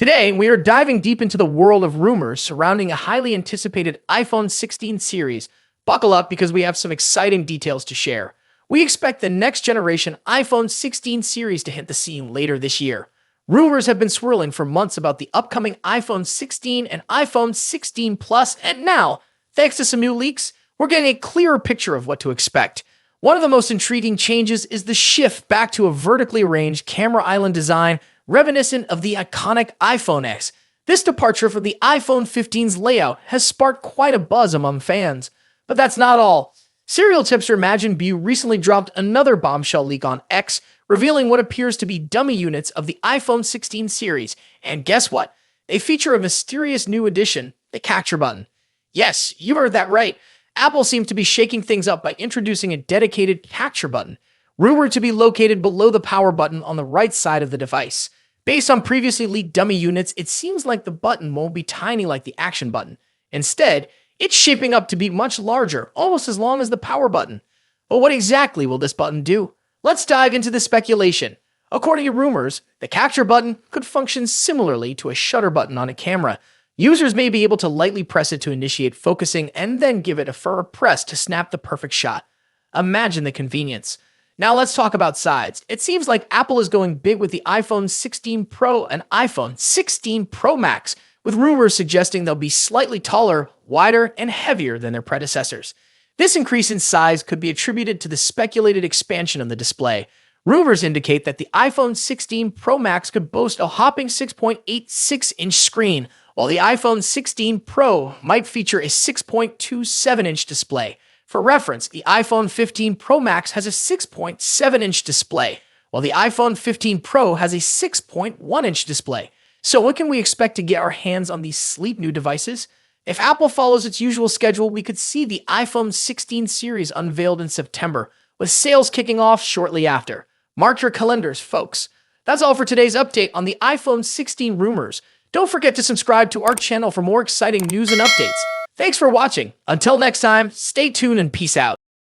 Today, we are diving deep into the world of rumors surrounding a highly anticipated iPhone 16 series. Buckle up because we have some exciting details to share. We expect the next generation iPhone 16 series to hit the scene later this year. Rumors have been swirling for months about the upcoming iPhone 16 and iPhone 16 Plus, and now, thanks to some new leaks, we're getting a clearer picture of what to expect. One of the most intriguing changes is the shift back to a vertically arranged camera island design reminiscent of the iconic iPhone X. This departure from the iPhone 15's layout has sparked quite a buzz among fans. But that's not all. Serial tipster Imagine Bu recently dropped another bombshell leak on X, revealing what appears to be dummy units of the iPhone 16 series. And guess what? They feature a mysterious new addition, the capture button. Yes, you heard that right. Apple seems to be shaking things up by introducing a dedicated capture button, rumored to be located below the power button on the right side of the device. Based on previously leaked dummy units, it seems like the button won't be tiny like the action button. Instead, it's shaping up to be much larger, almost as long as the power button. But what exactly will this button do? Let's dive into the speculation. According to rumors, the capture button could function similarly to a shutter button on a camera. Users may be able to lightly press it to initiate focusing and then give it a firm press to snap the perfect shot. Imagine the convenience. Now let's talk about size. It seems like Apple is going big with the iPhone 16 Pro and iPhone 16 Pro Max, with rumors suggesting they'll be slightly taller, wider, and heavier than their predecessors. This increase in size could be attributed to the speculated expansion of the display. Rumors indicate that the iPhone 16 Pro Max could boast a hopping 6.86-inch screen, while the iPhone 16 Pro might feature a 6.27-inch display. For reference, the iPhone 15 Pro Max has a 6.7-inch display, while the iPhone 15 Pro has a 6.1-inch display. So what can we expect to get our hands on these sleek new devices? If Apple follows its usual schedule, we could see the iPhone 16 series unveiled in September, with sales kicking off shortly after. Mark your calendars, folks. That's all for today's update on the iPhone 16 rumors. Don't forget to subscribe to our channel for more exciting news and updates. Thanks for watching. Until next time, stay tuned and peace out.